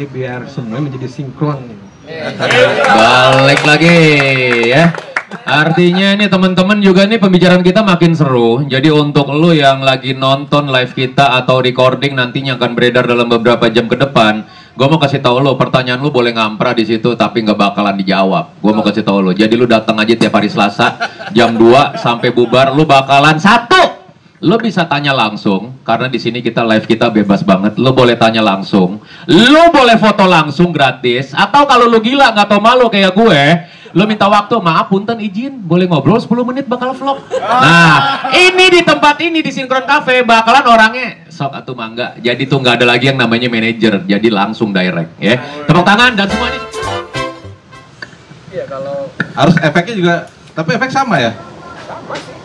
Jadi biar semuanya menjadi sinkron. Balik lagi ya. Artinya ini teman-teman juga nih pembicaraan kita makin seru. Jadi untuk lu yang lagi nonton live kita atau recording nantinya akan beredar dalam beberapa jam ke depan, gue mau kasih tahu lo, pertanyaan lu boleh ngampra di situ tapi nggak bakalan dijawab. Gue mau kasih tahu lo. Jadi lu datang aja tiap hari Selasa jam 2 sampai bubar, lu bakalan satu. Lo bisa tanya langsung karena di sini kita live kita bebas banget. Lo boleh tanya langsung, lo boleh foto langsung gratis. Atau kalau lo gila nggak tau malu kayak gue, lo minta waktu, maaf punten izin, boleh ngobrol 10 menit bakal vlog. Nah, ini di tempat ini di Sinkron Cafe bakalan orangnya sok atau mangga. Jadi tuh nggak ada lagi yang namanya manajer. Jadi langsung direct ya. Tepuk tangan dan semuanya. Iya kalau harus efeknya juga, tapi efek sama ya? sama sih.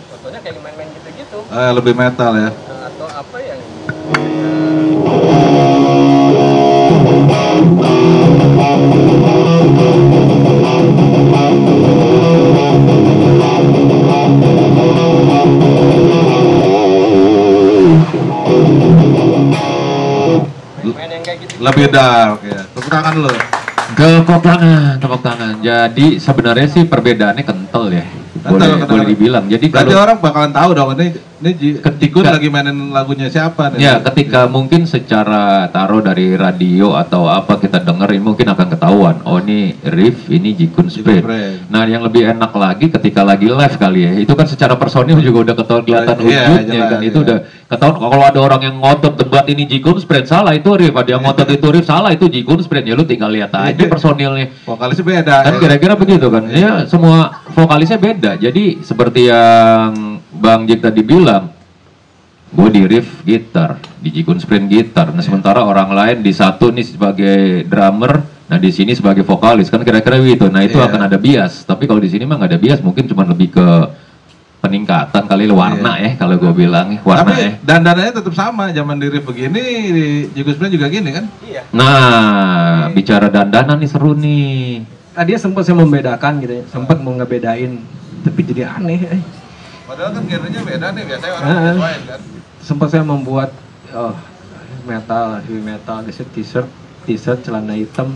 Fotonya kayak main-main gitu-gitu. Lebih metal ya. Atau apa yang main yang kayak gitu. Lebih dark ya. Tepuk tangan lo. Tepuk tangan. Jadi sebenarnya sih perbedaannya kental ya. Boleh dibilang. Jadi berarti kalau orang bakalan tahu dong ini Jikun lagi mainin lagunya siapa nih? ya ketika mungkin secara taruh dari radio atau apa kita dengerin mungkin akan ketahuan. Oh ini riff, ini Jikun Spread. Nah yang lebih enak lagi ketika lagi live kali ya. Itu kan secara personil juga udah ketahuan kelihatan wujudnya kan. Itu udah ketahuan. Kalau ada orang yang ngotot debat ini Jikun Spread salah itu riff. Ada yang ngotot itu riff salah itu Jikun Spread. Ya lu tinggal lihat aja personilnya. Vokalisnya beda. Kan kira-kira begitu kan. Ya semua vokalisnya beda. Jadi seperti yang Bang Jik tadi bilang, gue di riff gitar, di Jikun Sprint gitar. Nah sementara orang lain di satu nih sebagai drummer, nah di sini sebagai vokalis kan kira-kira gitu. Nah itu akan ada bias. Tapi kalau di sini mah nggak ada bias, mungkin cuma lebih ke peningkatan kali warna ya kalau gue bilang warna. Tapi dandanannya tetap sama. Zaman di riff begini, di Jikun Sprint juga gini kan? Iya. Nah bicara dandanan nih seru nih. Dia sempat saya membedakan gitu ya, sempat mau ngebedain, tapi jadi aneh. Padahal kan genrenya beda nih, biasanya orang menyesuaikan kan. Sempat saya membuat metal, heavy metal, t-shirt, celana hitam,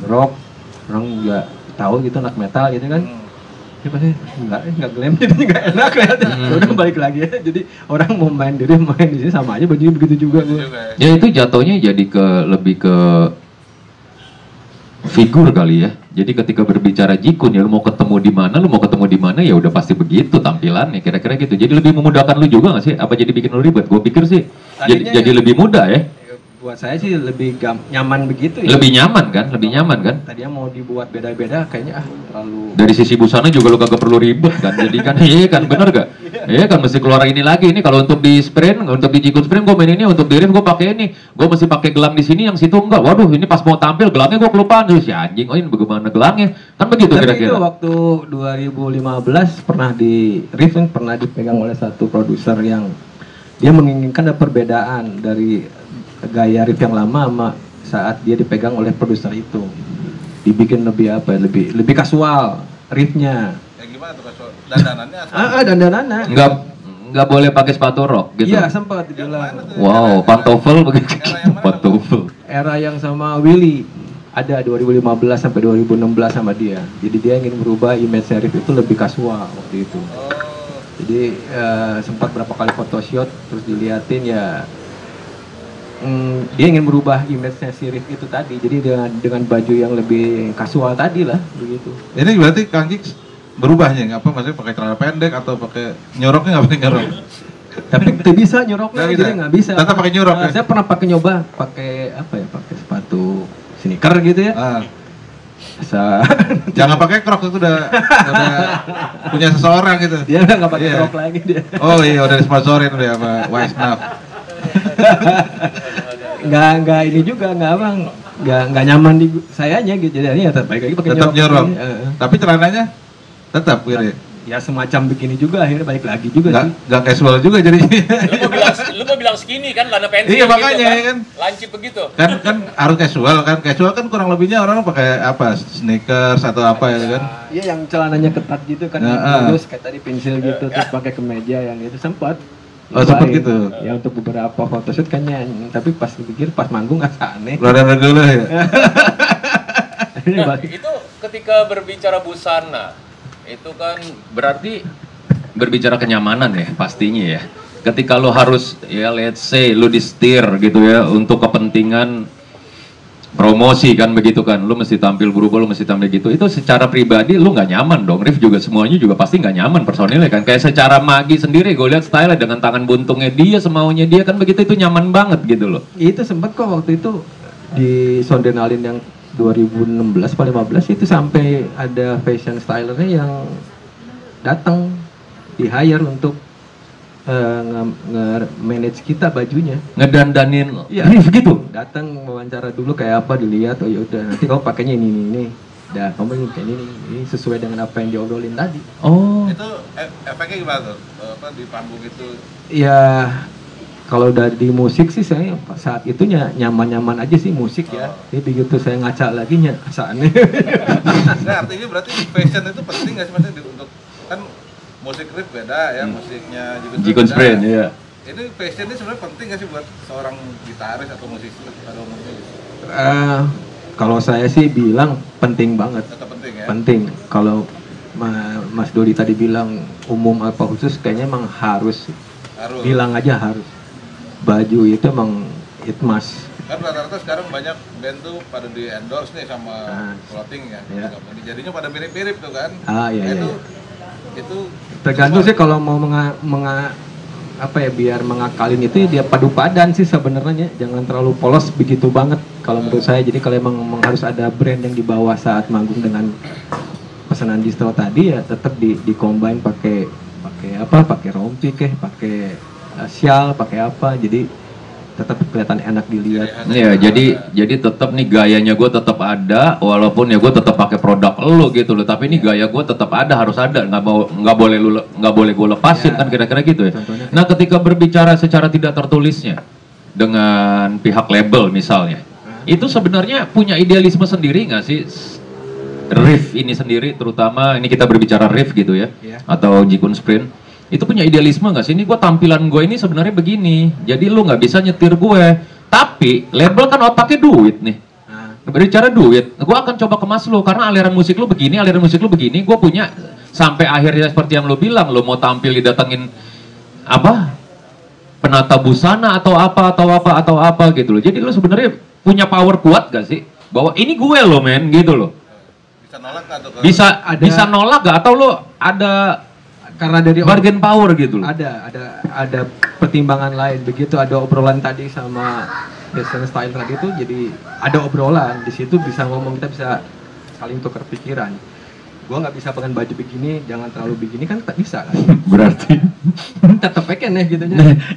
rock, orang nggak tahu gitu anak metal gitu kan. Ya pasti nggak glam, jadi nggak enak lihatnya. Udah balik lagi ya, jadi orang mau main di sini sama aja bajunya begitu juga. Ya itu jatuhnya jadi lebih ke figur kali ya. Jadi ketika berbicara Jikun ya lu mau ketemu di mana ya udah pasti begitu tampilannya kira-kira gitu. Jadi lebih memudahkan lu juga nggak sih? Apa jadi bikin lu ribet? Gue pikir sih jadi lebih mudah ya. Buat saya sih lebih nyaman begitu ya. Lebih nyaman kan? Tadinya mau dibuat beda-beda kayaknya terlalu. Dari sisi busana juga lu kagak perlu ribet kan. Jadi kan iya kan bener gak? Iya kan mesti keluar ini lagi ini kalau untuk di sprint, untuk di Jikun Sprint gue main ini, untuk di riff gue pakai ini. Gue mesti pakai gelang di sini yang situ enggak. Waduh, ini pas mau tampil gelangnya gue kelupaan terus ya anjing. Oh ini bagaimana gelangnya? Kan begitu kira-kira. Tapi itu waktu 2015 pernah di riff pernah dipegang oleh satu produser yang dia menginginkan ada perbedaan dari gaya riff yang lama sama saat dia dipegang oleh produser itu. Dibikin lebih kasual riffnya. Gimana tuh kasual? Dandanannya? Dandanannya. Nggak boleh pakai sepatu rock gitu. Iya sempat dibilang. Wow, pantofel begitu. Pantofel. Era yang sama Willy ada 2015 sampai 2016 sama dia. Jadi dia ingin merubah image riff itu lebih kasual waktu itu. Jadi sempat berapa kali photoshoot terus diliatin ya. Dia ingin merubah image-nya si riff itu tadi. Jadi dengan baju yang lebih kasual tadi lah begitu. Ini berarti Kang Jik berubahnya nggak apa? Maksudnya pakai celana pendek atau pakai nyoroknya nggak pakai nyorok? Tapi tidak bisa nyoroknya, jadi nggak bisa. Tetap pakai nyorok ya? Saya pernah pakai pakai sepatu sneaker gitu ya. Jangan pakai Crocs itu udah punya seseorang gitu. Dia nggak pakai Crocs lagi dia. Oh iya udah disponsorin udah sama Wise Naf. Nggak ini juga nggak nyaman di sayanya gitu. Jadi ya tetap lagi pakai tetap nyorok. Tapi celananya tetap gitu. ya semacam begini juga, akhirnya balik lagi juga sih. Nggak casual juga jadi. Lu mau bilang skinny kan, karena pensil Iya, gitu makanya, kan. Lancip begitu. kan harus casual kan kurang lebihnya orang pakai apa, sneakers atau apa ya kan. Iya, yang celananya ketat gitu kan, terus kayak tadi pensil gitu, terus pakai kemeja yang itu sempat. Oh, sempat gitu. Ya untuk beberapa photoshoot kan tapi pas dipikir pas manggung agak aneh. Rada dulu ya. Nah, itu ketika berbicara busana, itu kan berarti berbicara kenyamanan ya pastinya ya. Ketika lo harus ya let's say lo di-steer gitu ya untuk kepentingan promosi kan begitu kan, lo mesti tampil berubah, lo mesti tampil gitu. Itu secara pribadi lo nggak nyaman dong, Rif juga semuanya juga pasti nggak nyaman personilnya kan. Kayak secara Magi sendiri gue lihat style dengan tangan buntungnya dia, semaunya dia kan begitu, itu nyaman banget gitu loh. Itu sempat kok waktu itu di Sondenalin yang 2016 atau 15 itu sampai ada fashion stylernya yang datang di hire untuk nge-manage kita bajunya, Ngedandanin Iya. Rif gitu. datang wawancara dulu kayak apa, dilihat, oh ya udah nanti kamu pakainya ini dah, kamu ini kayak ini sesuai dengan apa yang diobrolin tadi. Oh. Itu efeknya gimana tuh? Apa di panggung itu? Ya kalau dari musik sih saya saat itu nyaman-nyaman aja sih musik ya. Jadi begitu saya ngaca lagi aneh. Nah, artinya berarti fashion itu penting nggak sih maksudnya untuk kan musik Rif beda ya, musiknya Jikun Sprain ya. Ini fashion ini sebenarnya penting nggak sih buat seorang gitaris atau musisi pada umumnya? Kalau saya sih bilang penting banget. Tetap penting ya. Penting. Kalau Mas Dodi tadi bilang umum apa khusus, kayaknya emang harus. Bilang aja harus. Baju itu emang it must. Kan rata-rata sekarang banyak band tuh pada di endorse nih sama clothing ya. Iya. Jadinya pada mirip-mirip tuh kan. Iya. Itu Tergantung sih kalau mau biar mengakalin itu dia padu padan sih sebenarnya, jangan terlalu polos begitu banget kalau menurut saya. Jadi kalau emang harus ada brand yang dibawa saat manggung dengan pesanan distro tadi, ya tetap di combine pakai rompi pakai sial, pakai apa, jadi tetap kelihatan enak dilihat. Iya, jadi tetap nih gayanya gue tetap ada, walaupun ya gue tetap pakai produk lo gitu loh. Tapi ini gaya gue tetap ada, harus ada, nggak boleh gue lepasin kan, kira-kira gitu ya. Contohnya. Nah, ketika berbicara secara tidak tertulisnya dengan pihak label misalnya, itu sebenarnya punya idealisme sendiri nggak sih? Rif ini sendiri, terutama ini kita berbicara Rif gitu ya, atau Jikun Sprain. Itu punya idealisme nggak sih? Ini gue tampilan gue ini sebenarnya begini, jadi lu nggak bisa nyetir gue. Tapi label kan otaknya duit nih. Berbicara duit, gue akan coba kemas lu karena aliran musik lu begini, gue punya sampai akhirnya seperti yang lu bilang, lu mau tampil didatengin apa? Penata busana atau apa gitu loh. Jadi lu sebenarnya punya power kuat gak sih? Bahwa ini gue lo men gitu loh. bisa nolak atau Bisa nolak gak? Atau lu ada Karena dari bargain power gitu loh. Ada pertimbangan lain. Begitu ada obrolan tadi sama fashion style tadi itu, jadi ada obrolan di situ, bisa ngomong, kita bisa saling tukar pikiran. Gua nggak bisa pakai baju begini, jangan terlalu begini, kan tak bisa kan. Berarti Tetap pengen ya gitu.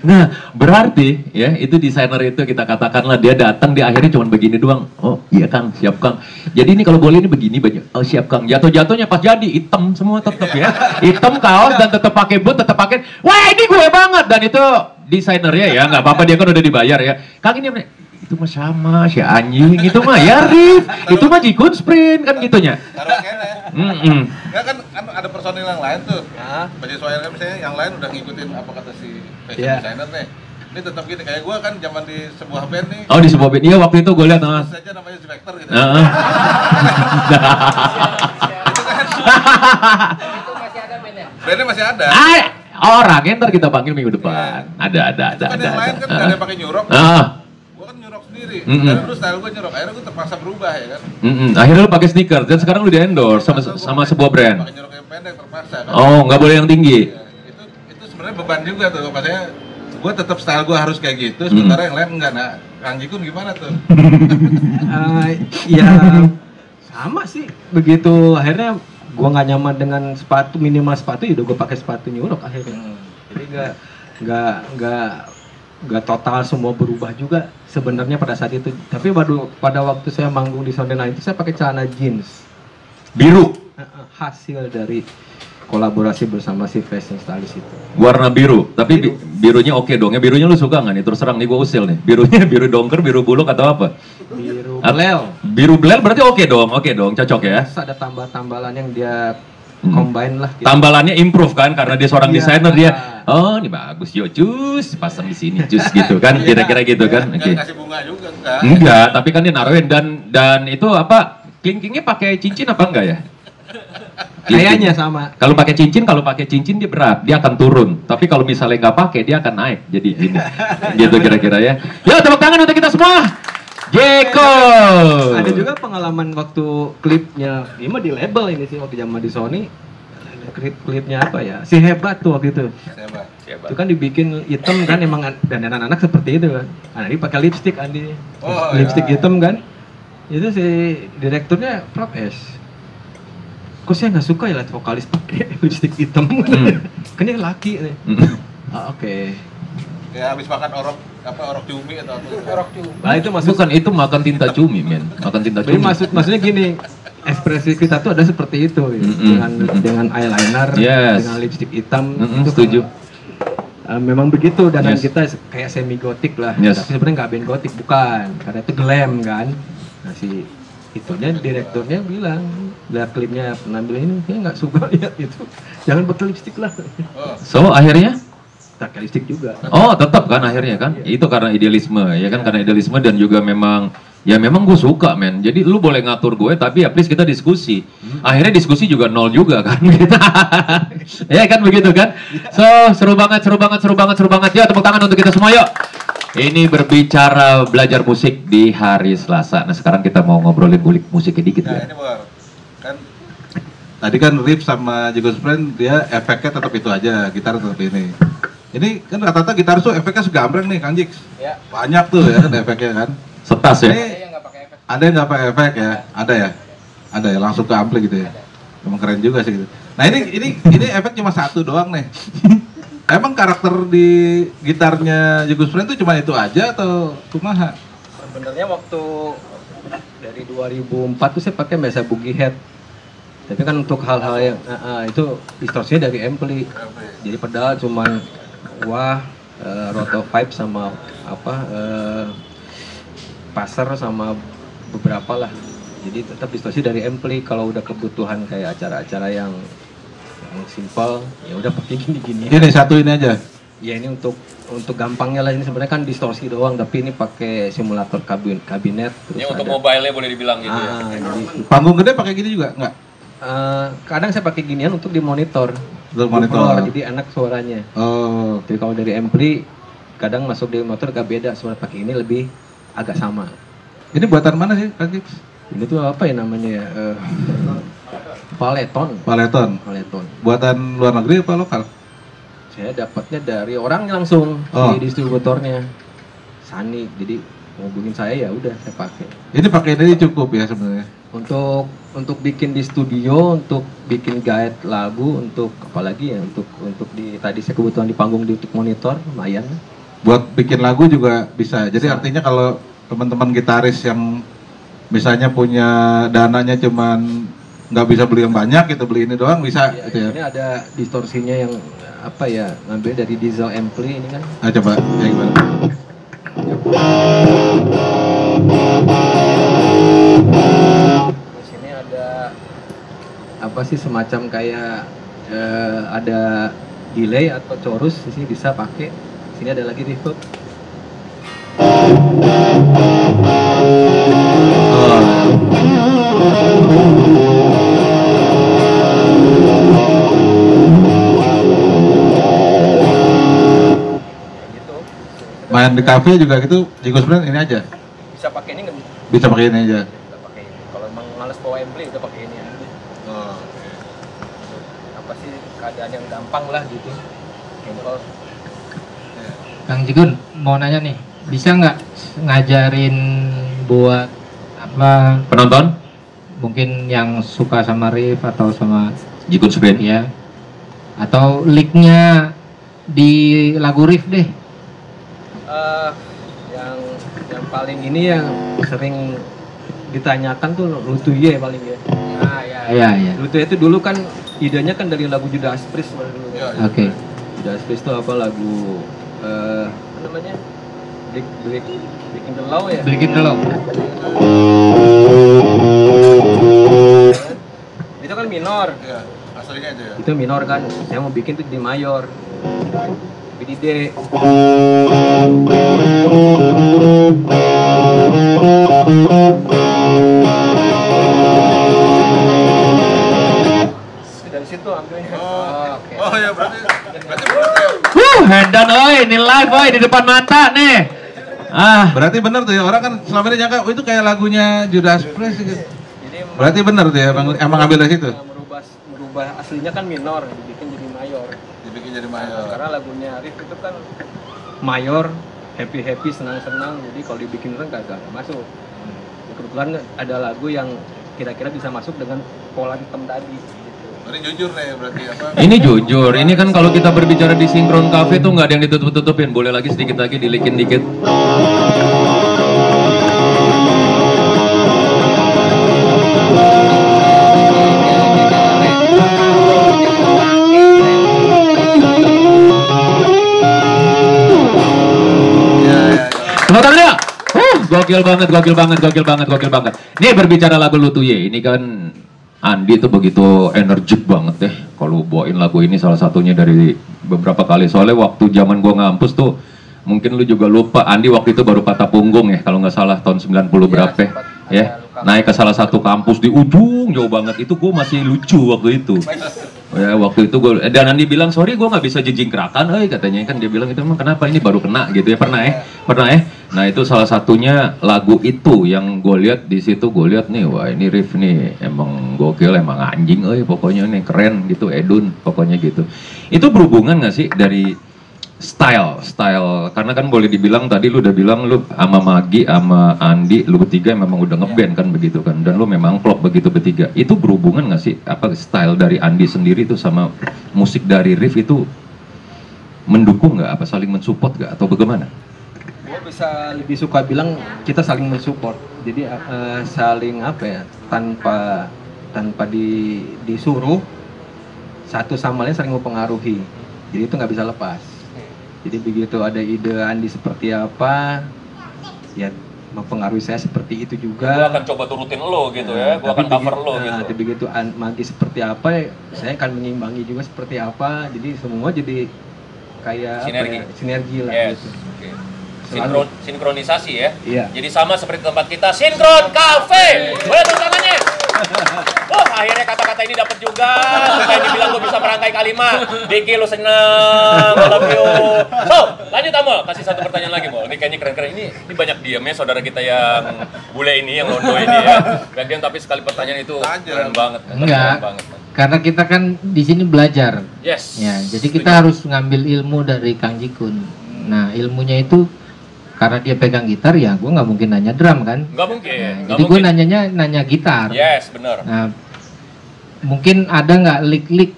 nah, berarti ya itu desainer itu kita katakanlah dia datang di akhirnya cuma begini doang. Oh iya Kang, siap Kang. Jadi ini kalau boleh ini begini baju. Oh siap Kang. Jatuhnya pas jadi hitam semua tetap ya. Hitam kaos dan tetap pakai boot, tetap pakai. Wah ini gue banget, dan itu desainernya ya nggak apa-apa, dia kan udah dibayar ya. Kang ini itu mah sama si anjing, itu mah ya Rif, itu mah Jikun Sprain kan gitunya. taruh kene. Enggak kan ada personil yang lain tuh. Penyesuaian kan misalnya yang lain udah ngikutin apa kata si fashion designer nih. Ini tetap gini, kayak gua kan zaman di sebuah band nih. Oh di sebuah band, iya waktu itu gue lihat Terus saja namanya si Vector gitu. Itu masih ada bandnya. Bandnya masih ada. Orangnya ntar kita panggil minggu depan. Ada. Kan yang lain kan nggak ada yang pakai nyurok. Gua kan nyurok sendiri. Karena dulu style gua nyurok, akhirnya gua terpaksa berubah ya kan. Akhirnya lu pakai sneaker dan sekarang lu di endorse sama sebuah brand. Pakai nyurok yang pendek terpaksa kan. Oh, nggak boleh yang tinggi. Ya, itu sebenarnya beban juga tuh. Maksudnya gua tetap style gua harus kayak gitu, sementara yang lain enggak. Nah, Kang Jikun gimana tuh? Ya sama sih, begitu akhirnya gua nggak nyaman dengan sepatu, minimal sepatu, ya udah gua pakai sepatu nyurok akhirnya. Jadi nggak total semua berubah juga sebenarnya pada saat itu. Tapi pada waktu saya manggung di Sondena itu saya pakai celana jeans Biru. hasil dari kolaborasi bersama si fashion stylist itu. Warna biru, tapi birunya oke dong ya. Birunya lu suka nggak nih? Terus terang nih gue usil nih. Birunya biru dongker, biru buluk atau apa? Biru belel. Biru belel berarti oke dong, cocok ya. Terus ada tambah-tambalan yang dia combine lah. Gitu. Tambalannya improve kan, karena dia seorang Iya. desainer dia. Oh ini bagus, yuk cus, pasang di sini cus gitu kan, kira-kira gitu kan. Oke. Nggak kasih bunga juga enggak. Enggak, tapi kan dia naruhin dan itu apa? Kelingkingnya pakai cincin apa enggak ya? Kayaknya sama. Kalau pakai cincin dia berat, dia akan turun. Tapi kalau misalnya nggak pakai, dia akan naik. Jadi gini, gitu kira-kira ya. Yuk tepuk tangan untuk kita semua. Jeko. Ada juga pengalaman waktu klipnya, ini mah di label ini sih waktu zaman di Sony. Klipnya apa ya? Si Hebat tuh waktu itu. Hebat. Itu kan dibikin hitam kan emang dan anak-anak seperti itu kan. Nah, dia pakai lipstick Andi. Oh, Lipstick ya. hitam kan. Itu si direkturnya Prof S. Kok saya nggak suka ya lihat vokalis pakai lipstick hitam. Kan dia laki nih. Ah, oke. Ya habis makan orok cumi atau apa? Orok cumi. Nah, itu maksud Bukan itu makan tinta cumi, men. Makan tinta jadi cumi. maksudnya gini, ekspresi kita tuh ada seperti itu gitu. Dengan eyeliner, Yes. dengan lipstick hitam. Itu Setuju. memang begitu dan Yes. kita kayak semi gotik lah. Yes. Tapi sebenarnya nggak band gotik, bukan. Karena itu glam kan. Nah si itunya direkturnya bilang, lihat klipnya penampilan ini, saya nggak suka lihat itu. Jangan pakai lipstick lah. So akhirnya Pakai lipstick juga. oh, tetap kan akhirnya kan? Itu karena idealisme, ya kan? Karena idealisme dan juga memang gue suka, men. Jadi lu boleh ngatur gue, tapi at least kita diskusi. Akhirnya diskusi juga nol juga kan? Ya kan begitu kan? So, seru banget. Ya, tepuk tangan untuk kita semua yuk. Ini berbicara belajar musik di hari Selasa. Nah, sekarang kita mau ngobrolin kulik musiknya dikit Nah, ya. ini Bor. Kan tadi kan riff sama Jigos Friend dia efeknya tetap itu aja, gitar tetap ini. Ini kan rata-rata gitar tuh efeknya segambreng nih, Kang Jiks. Ya. Banyak tuh ya kan efeknya kan. Setas ya. Ini Yang nggak pakai efek. ada yang nggak pakai efek ya? Ada ya, langsung ke ampli gitu ya. Emang keren juga sih gitu. Nah ini efek cuma satu doang nih. Emang karakter di gitarnya Jigos Friend tuh cuma itu aja atau kumaha? Sebenarnya waktu dari 2004 tuh saya pakai biasa boogie head. Tapi kan untuk hal-hal yang itu distorsinya dari ampli. Jadi pedal cuman wah, roto vibe sama apa passer sama beberapa lah. Jadi tetap distorsi dari ampli. Kalau udah kebutuhan kayak acara-acara yang simpel, ya udah pakai gini-gini. Ini satu ini aja. Ya ini untuk gampangnya lah, ini sebenarnya kan distorsi doang, tapi ini pakai simulator kabinet. Terus Ini untuk ada- mobile-nya boleh dibilang gitu ya. jadi Panggung gede pakai gini juga nggak? kadang saya pakai ginian untuk di monitor. Untuk monitor. Jadi enak suaranya. Oh, Jadi kalau dari ampli kadang masuk di motor agak beda, suara pakai ini lebih agak sama. ini buatan mana sih, Kang Jiks? Ini tuh apa ya namanya ya? Paleton. Paleton. Paleton. Buatan luar negeri apa lokal? Saya dapatnya dari orangnya langsung, Oh. di distributornya. Sani. Jadi ngubungin saya ya udah saya pakai. Ini pakai ini cukup ya sebenarnya. Untuk bikin di studio, untuk bikin guide lagu, untuk apalagi ya untuk di tadi saya kebutuhan di panggung untuk monitor lumayan. Buat bikin lagu juga bisa. Jadi artinya kalau teman-teman gitaris yang misalnya punya dananya cuman nggak bisa beli yang banyak gitu, beli ini doang bisa Ya, gitu ya. ini ada distorsinya yang apa ya, ngambil dari diesel ampli ini kan. Nah coba ya gimana? Di sini ada apa sih semacam kayak ada delay atau chorus, di sini bisa pakai. Sini ada lagi reverb. Gitu. Main di cafe juga gitu, Jigos Friend ini aja. Bisa pakai ini nggak? Bisa pakai ini aja. Bisa pakai ini. Kalau emang males bawa ampli udah pakai ini aja. Apa sih keadaan yang gampang lah gitu. Simple. Kang Jigun, mau nanya nih, bisa nggak ngajarin buat apa Penonton, mungkin yang suka sama riff atau sama Jikun Screen. ya atau licknya di lagu riff deh? Yang paling ini yang sering ditanyakan tuh lutu ye paling ya. Nah ya Iya. Lutuye itu dulu kan idenya kan dari lagu Judas Priest dulu. Oke. Judas Priest itu apa lagu apa namanya? Breaking the Law ya? Breaking the Law. Itu kan minor. Iya, aslinya aja ya. Itu minor kan. Saya mau bikin tuh di mayor. Tapi di D. Dari situ ambilnya. Oke. Oh ya berarti bener tuh ya. Hendan oi, ini live oi di depan mata nih. Berarti bener tuh ya, orang kan selama ini nyangka itu kayak lagunya Judas Priest gitu. Jadi Berarti bener tuh ya, emang ambil dari situ. merubah aslinya kan minor, dibikin jadi mayor. Dibikin jadi mayor. Karena lagunya Arif itu kan mayor, happy senang jadi kalau dibikin orang kagak masuk. Kebetulan ada lagu yang kira-kira bisa masuk dengan pola hitam tadi gitu. Ini jujur nih berarti apa? Ini jujur, ini kan kalau kita berbicara di Sinkron Cafe tuh nggak ada yang ditutup-tutupin. Boleh lagi sedikit lagi, dilikin dikit. Tepuk tangannya. Gokil banget. Nih berbicara lagu Lutuye, ini kan Andi tuh begitu energik banget deh kalau bawain lagu ini, salah satunya dari beberapa kali. Soalnya waktu zaman gua ngampus tuh, mungkin lu juga lupa, Andi waktu itu baru patah punggung ya kalau nggak salah tahun 90 berapa ya. Naik ke salah satu kampus di ujung jauh banget, itu gua masih lucu waktu itu. Ya waktu itu gue, dan Andi bilang sorry gue nggak bisa jejingkrakan, katanya kan, dia bilang itu emang kenapa ini baru kena gitu ya, pernah ya. Nah itu salah satunya lagu itu yang gue lihat di situ, gue lihat nih, wah ini riff nih emang gokil, emang anjing, pokoknya nih keren gitu, Edun pokoknya gitu. Itu berhubungan nggak sih dari style, karena kan boleh dibilang tadi lu udah bilang lu sama Magi sama Andi lu bertiga memang udah ngeband kan begitu kan, dan lu memang klop begitu bertiga. Itu berhubungan nggak sih apa style dari Andi sendiri itu sama musik dari Riff itu mendukung nggak, apa saling mensupport nggak atau bagaimana? Gue bisa lebih suka bilang kita saling mensupport, jadi saling apa ya, tanpa disuruh, satu sama lain saling mempengaruhi, jadi itu nggak bisa lepas. Jadi begitu ada ide Andi seperti apa, ya mempengaruhi saya seperti itu juga. Gue akan coba turutin lo gitu ya, gue akan cover lo gitu. Tapi begitu Magi seperti apa, saya akan mengimbangi juga seperti apa. Jadi semua jadi kayak Sinergi. Sinergi lah Yes. gitu. Okay. Sinkronisasi ya. Iya. Jadi sama seperti tempat kita, Sinkron Cafe. Boleh tepuk tangannya. Akhirnya kata-kata ini dapat juga. Supaya dibilang gue bisa merangkai kalimat. Diki lu seneng, I love you. So, lanjut Amol, kasih satu pertanyaan lagi Mol. Ini kayaknya keren-keren. Ini banyak diamnya saudara kita yang bule ini, yang londo ini ya. Gantian tapi sekali pertanyaan itu keren banget. Enggak. Keren banget. Karena kita kan di sini belajar. Yes. Ya, jadi kita harus ngambil ilmu dari Kang Jikun. Nah, ilmunya itu karena dia pegang gitar ya, gue nggak mungkin nanya drum kan? Nggak mungkin. Nah, jadi gue nanya gitar. Yes, benar. Nah, mungkin ada nggak lik-lik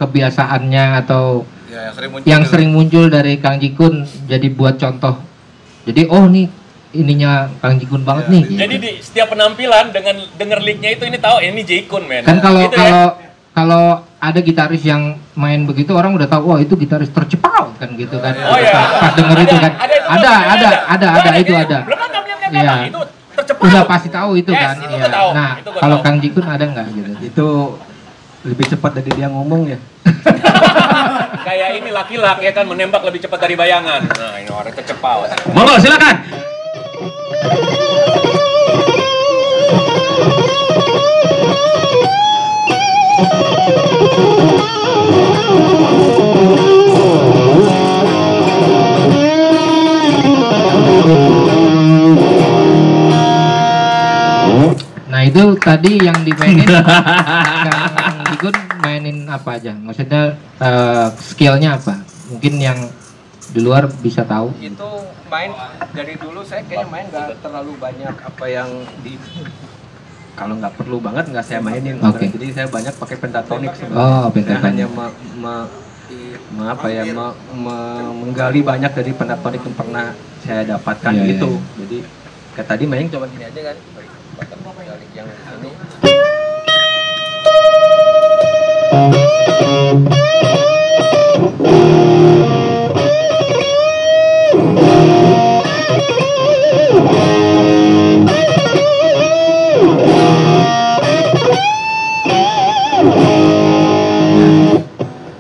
kebiasaannya atau Ya, yang sering muncul dari Kang Jikun, jadi buat contoh. Jadi nih ininya Kang Jikun banget nih. Gitu. Jadi di setiap penampilan dengan denger licknya itu ini tahu ini Jikun men. Kan kalau Gitu ya? kalau ada gitaris yang main begitu orang udah tahu, wah itu gitaris tercepau kan gitu kan. Oh iya. Pas denger itu kan. Ada itu ada. Iya. Itu tercepat. Udah pasti tahu itu Yes, kan. itu Iya. gua tahu. Nah, Itu gua kalau tahu. Kang Jikun ada nggak gitu? Itu lebih cepat dari dia ngomong ya. Kayak ini laki-laki ya kan menembak lebih cepat dari bayangan. Nah, ini orang tercepau. Monggo silakan. Nah itu tadi yang dimainin Kang Jikun mainin apa aja? Maksudnya skillnya apa? Mungkin yang di luar bisa tahu. Itu main dari dulu saya kayaknya main nggak terlalu banyak apa yang kalau nggak perlu banget nggak saya mainin. Oke. Jadi saya banyak pakai pentatonik sebenarnya. Oh, Saya pentatonik. hanya menggali banyak dari pentatonik yang pernah saya dapatkan Iya, gitu. iya. Jadi kayak tadi main coba gini aja kan. Yang ini.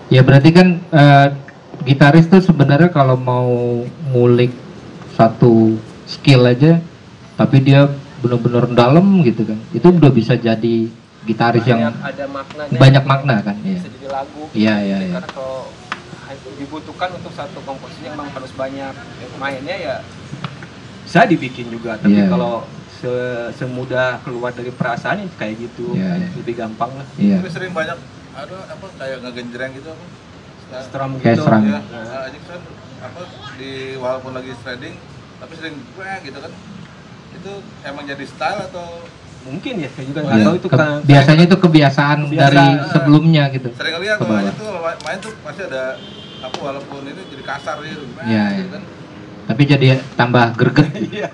Ya berarti kan gitaris tuh sebenarnya kalau mau ngulik satu skill aja, tapi dia benar-benar dalam gitu kan, itu udah bisa jadi gitaris yang ada maknanya, banyak makna kan, ya. bisa jadi lagu. Iya, iya, iya. Karena kalau dibutuhkan untuk satu komposisi emang harus banyak mainnya ya bisa dibikin juga, tapi Iya. kalau semudah keluar dari perasaan kayak gitu Iya, iya. lebih gampang lah. Iya. Tapi sering banyak ada apa kayak ngegenjreng gitu apa? Strum Kayak gitu. strum. Ya, aja kan apa di walaupun lagi shredding tapi sering breng gitu kan. Itu emang jadi style atau Mungkin ya, saya juga Iya. nggak tahu itu kan. Biasanya itu kebiasaan dari sebelumnya gitu. sering lihat Ke kalau bawah. itu main tuh pasti ada apa walaupun ini jadi kasar gitu. breng, Iya, gitu iya. kan. Tapi jadi tambah greget. Iya.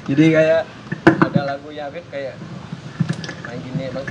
Jadi kayak ada lagu Yawit kayak main gini bang.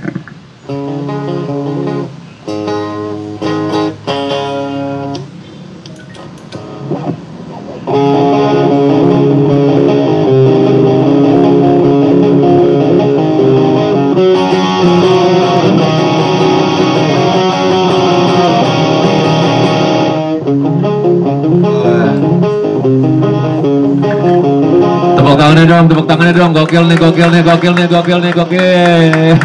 Tepuk tangannya dong, gokil nih, gokil nih, gokil nih, gokil nih, gokil.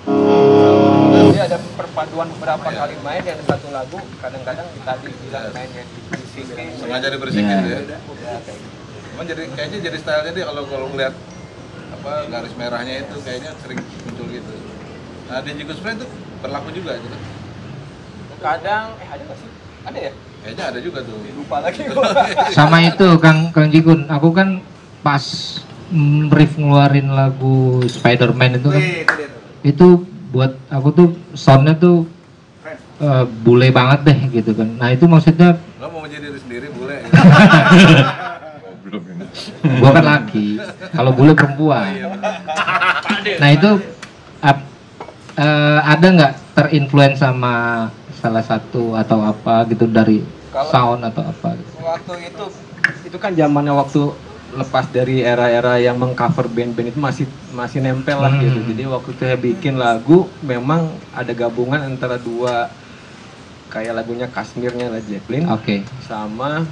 Jadi ada perpaduan beberapa kali main yang satu lagu kadang-kadang tadi bilang mainnya dibisikin. Sengaja dibersihin Iya. ya. Ya, kayak gitu. Cuman jadi kayaknya jadi stylenya dia kalau ngeliat apa garis merahnya itu kayaknya sering muncul gitu. Nah di Jigus Friend itu berlaku juga gitu. Kadang ada nggak sih? Ada ya? Kayaknya ada juga tuh. Lupa lagi gua. Sama itu Kang Jigun, aku kan pas riff ngeluarin lagu Spider-Man itu kan, itu buat aku tuh soundnya tuh bule banget deh gitu kan. Nah itu maksudnya Lo mau menjadi diri sendiri boleh. gua kan laki, kalau bule perempuan. Nah itu ada nggak terinfluence sama salah satu atau apa gitu dari Kalau- sound atau apa gitu? Waktu itu kan zamannya waktu lepas dari era-era yang mengcover band-band itu masih nempel lah gitu. Jadi waktu itu saya bikin lagu memang ada gabungan antara dua kayak lagunya Kashmirnya Led Zeppelin Oke. sama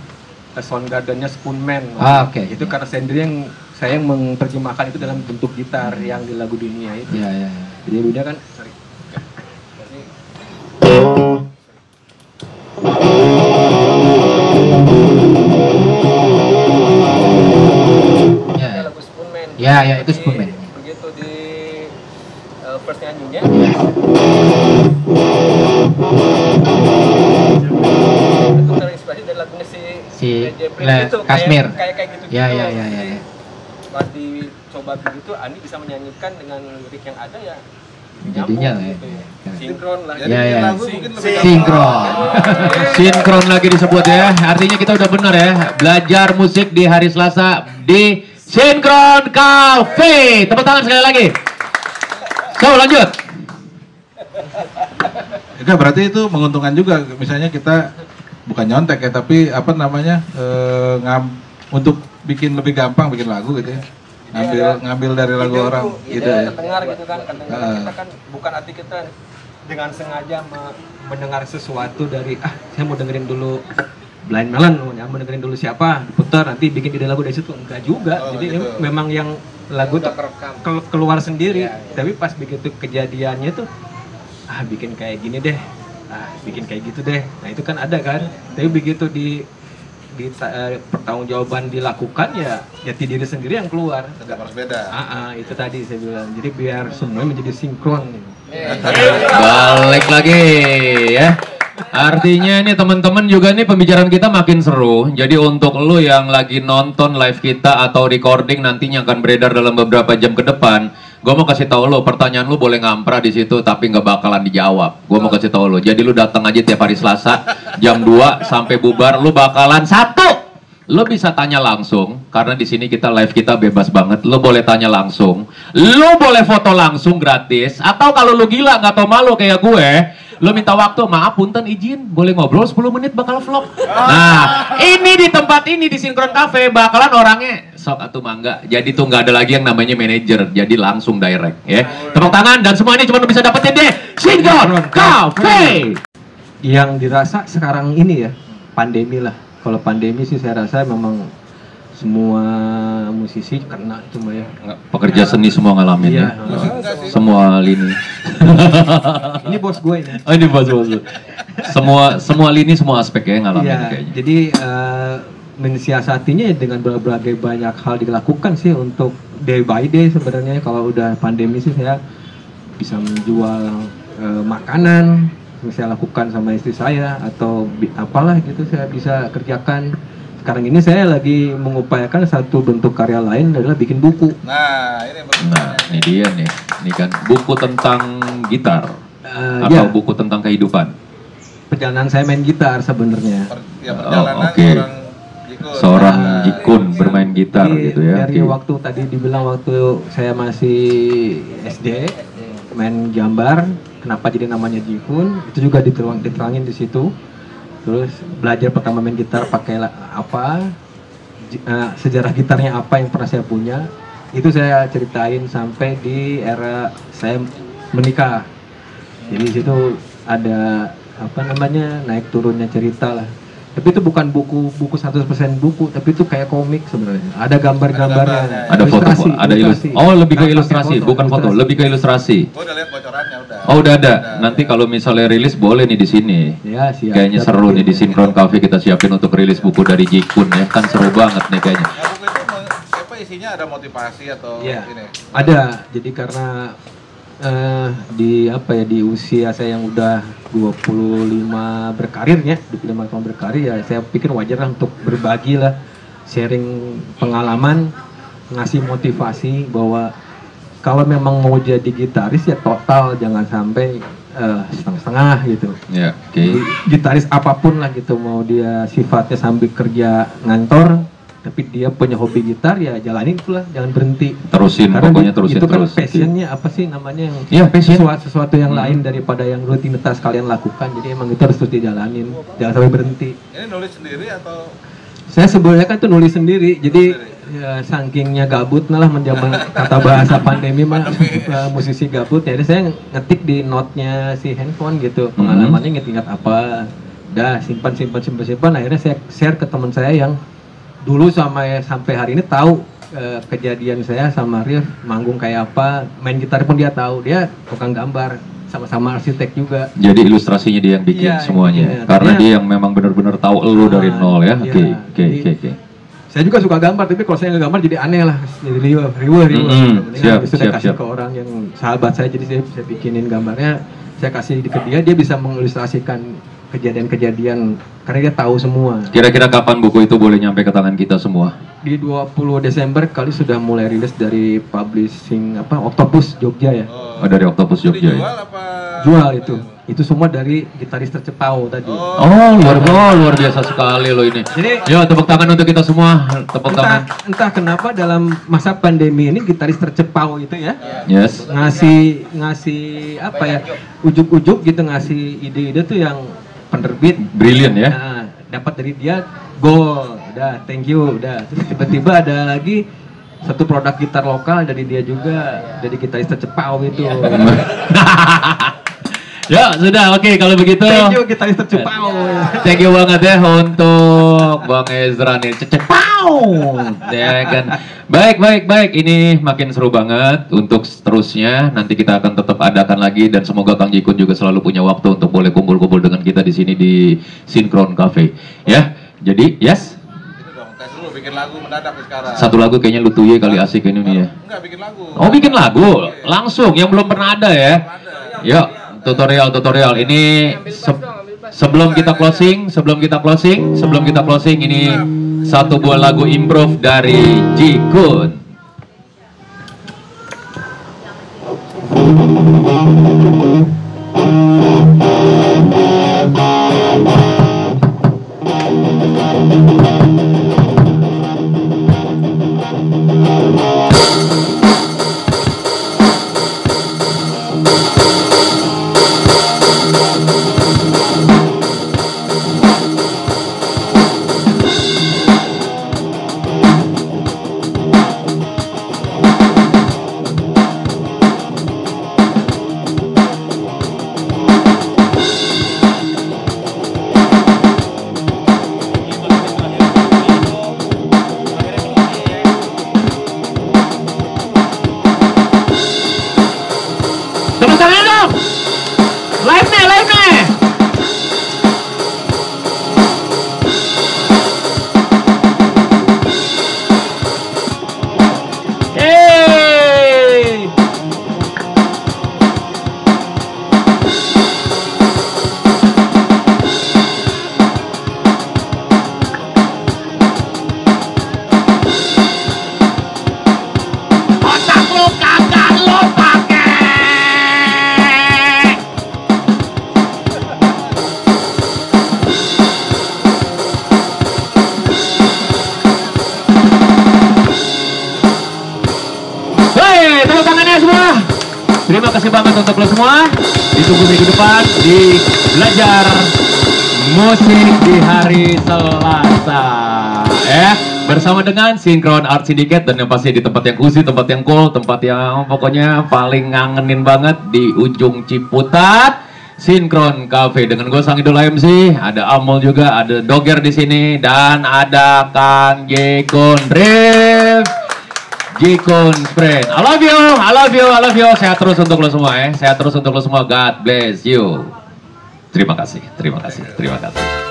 Soundgarden-nya Spoonman. Oke. Itu karena sendiri yang saya yang menerjemahkan itu dalam bentuk gitar yang di lagu dunia itu. Iya, iya, iya. Jadi udah kan sorry. Iya, Ada lagu Spoonman. Ya, ya, itu Jadi, Spoonman. Begitu di first nyanyinya, Iya. itu terinspirasi dari lagunya Si Led Zeppelin Le- gitu, Kashmir. kayak gitu. Ya, ya, ya, ya, ya. Pas dicoba begitu, Andi bisa menyanyikan dengan lirik yang ada ya. Jadinya nyambung ya. gitu ya. Keren. Sinkron lah. Jadi Ya, bikin ya. lagu mungkin lebih gampang. Sinkron. Sinkron lagi disebut ya. Artinya kita udah bener ya. Belajar musik di hari Selasa di Sinkron Cafe. Tepuk tangan sekali lagi. So lanjut. Ya, berarti itu menguntungkan juga. Misalnya kita bukan nyontek ya, tapi apa namanya untuk bikin lebih gampang bikin lagu gitu ya. Ngambil dari lagu orang gitu ya. Terdengar gitu kan. Kadang-kadang Ah. kita kan bukan arti kita dengan sengaja mendengar sesuatu dari saya mau dengerin dulu Blind Melon, mau dengerin dulu siapa, putar nanti bikin ide lagu dari situ, enggak juga. Oh, Jadi gitu. memang yang lagu tuh keluar sendiri, tapi pas begitu kejadiannya tuh bikin kayak gini deh, bikin kayak gitu deh. Nah itu kan ada kan, tapi begitu di pertanggungjawaban dilakukan ya jati diri sendiri yang keluar. Tetap harus beda. Itu tadi saya bilang. Jadi biar semuanya menjadi sinkron. Balik lagi ya. Artinya ini teman-teman juga nih pembicaraan kita makin seru. Jadi untuk lu yang lagi nonton live kita atau recording nantinya akan beredar dalam beberapa jam ke depan, Gue mau kasih tahu lo, pertanyaan lo boleh ngampra di situ, tapi nggak bakalan dijawab. Gue mau kasih tahu lo. Jadi lo datang aja tiap hari Selasa jam 2 sampai bubar, lo bakalan satu. Lo bisa tanya langsung, karena di sini kita live kita bebas banget. Lo boleh tanya langsung, lo boleh foto langsung gratis. Atau kalau lo gila nggak tau malu kayak gue, lo minta waktu, maaf punten izin, boleh ngobrol 10 menit bakal vlog. Nah, ini di tempat ini di Sinkron Cafe bakalan orangnya sok atau mangga. Jadi tuh nggak ada lagi yang namanya manajer, jadi langsung direct ya. Tepuk tangan dan semua ini cuma bisa dapetin deh Sinkron Cafe. Yang dirasa sekarang ini ya pandemi lah. Kalau pandemi sih saya rasa memang semua musisi kena cuma ya. Pekerja seni semua ngalamin Iya. ya. Semua lini. Ini bos gue ini. Oh, ini bos. Semua lini, semua aspek ya ngalamin Iya, kayaknya. jadi mensiasatinya dengan berbagai banyak hal dilakukan sih untuk day by day sebenarnya. Kalau udah pandemi sih saya bisa menjual makanan, saya lakukan sama istri saya atau apalah gitu saya bisa kerjakan. Sekarang ini saya lagi mengupayakan satu bentuk karya lain adalah bikin buku. Nah, Ini dia nih. Ini kan buku tentang gitar atau Ya, buku tentang kehidupan. perjalanan saya main gitar sebenarnya. perjalanan oke. Seorang Nah, jikun bermain gitar Jadi gitu ya. dari Oke. waktu tadi dibilang waktu saya masih SD main gambar, kenapa jadi namanya Jikun? Itu juga diterangin di situ. Terus belajar pertama main gitar pakai apa, sejarah gitarnya apa yang pernah saya punya, itu saya ceritain sampai di era saya menikah. Jadi di situ ada apa namanya naik turunnya cerita lah. Tapi itu bukan buku 100% buku, tapi itu kayak komik sebenarnya. Ada gambar-gambarnya, Ada foto, ada ilustrasi. Oh, lebih ke Nggak pakai ilustrasi, bukan foto, ilustrasi. lebih ke ilustrasi. Gue udah lihat bocorannya udah. Oh, udah ada. Nanti kalau misalnya rilis boleh nih di sini. Ya, siap. Kayaknya Siap, seru siap. nih di Sinkron Cafe kita siapin untuk rilis buku dari Jikun ya. Kan seru banget nih kayaknya. Nah, buku itu apa isinya ada motivasi atau Iya. ini? Ada. Jadi karena di apa ya di usia saya yang udah 25 berkarir ya, 25 tahun berkarir ya, saya pikir wajar lah untuk berbagi lah, sharing pengalaman, ngasih motivasi bahwa kalau memang mau jadi gitaris ya total, jangan sampai setengah-setengah gitu. Ya, oke. Jadi, gitaris apapun lah gitu, mau dia sifatnya sambil kerja ngantor tapi dia punya hobi gitar ya jalanin itulah, jangan berhenti. Terusin, Karena pokoknya terusin itu kan terus. passionnya apa sih namanya yang Iya, passion. sesuatu yang lain daripada yang rutinitas kalian lakukan, jadi emang itu harus terus dijalanin, jangan sampai berhenti. Ini nulis sendiri atau Saya sebenarnya kan tuh nulis sendiri, jadi ya, sakingnya gabut lah menjaman kata bahasa pandemi mah musisi gabut ya, jadi saya ngetik di note-nya si handphone gitu, pengalamannya inget-inget apa, udah simpan, akhirnya saya share ke teman saya yang dulu sampai hari ini tahu kejadian saya sama Rif manggung kayak apa, main gitar pun dia tahu, dia tukang gambar, sama-sama arsitek juga. Jadi ilustrasinya dia yang bikin Iya, semuanya. iya. Karena Artinya- dia yang memang benar-benar tahu elu dari nol ya. Iya. Oke. Jadi, saya juga suka gambar, tapi kalau saya nggak gambar jadi aneh lah, jadi riweh. Siap, Sudah kasih siap. ke orang yang sahabat saya, jadi saya bikinin gambarnya, saya kasih ke dia bisa mengilustrasikan kejadian-kejadian karena dia tahu semua. Kira-kira kapan buku itu boleh nyampe ke tangan kita semua? Di 20 Desember kali sudah mulai rilis dari publishing apa Octopus Jogja ya. Oh, dari Octopus Jogja ya. dijual apa? Jual itu semua dari gitaris tercepau tadi. Oh, luar biasa sekali loh ini. Jadi- Yo, tepuk tangan untuk kita semua. Tepuk tangan. Entah kenapa dalam masa pandemi ini gitaris tercepau itu ya Yes. ngasih apa ya, ujuk-ujuk gitu, ngasih ide-ide tuh yang penerbit Brilliant ya. nah, dapat dari dia goal, udah thank you, udah. Terus tiba-tiba ada lagi satu produk gitar lokal dari dia juga, dari gitaris tercepau itu. Ya, sudah. Oke, kalau begitu. Thank you gitaris tercepau. Thank you banget ya untuk Bang Ezra nih. Cecepau. Ya kan. Baik. Ini makin seru banget. Untuk seterusnya nanti kita akan tetap adakan lagi, dan semoga Kang Jikun juga selalu punya waktu untuk boleh kumpul-kumpul dengan kita di sini di Sinkron Cafe. Ya. Jadi, yes. Itu dong, tes dulu bikin lagu mendadak nih sekarang. Satu lagu kayaknya lu tuh kali asik ini nih ya. Enggak bikin lagu. Oh, bikin lagu langsung yang belum pernah ada ya. Yuk, tutorial. Ini sebelum kita closing ini satu buah lagu improv dari Jikun. Tepuk tangan dong. Live nih, live nih. Hey. Otak lu kagak lu pakai. Hei, tepuk tangannya semua. Terima kasih banget untuk lo semua. Ditunggu minggu depan di belajar musik di hari Selasa. Bersama dengan Synchron Art Syndicate dan yang pasti di tempat yang khusus, tempat yang cool, tempat yang pokoknya paling ngangenin banget di ujung Ciputat. Synchron Cafe dengan gue sang idola MC, ada Amol juga, ada Doger di sini dan ada Kang Jekon Rif. Jekon friend, I love you, I love you, I love you. Sehat terus untuk lo semua ya, sehat terus untuk lo semua. God bless you. Terima kasih, terima kasih, terima kasih.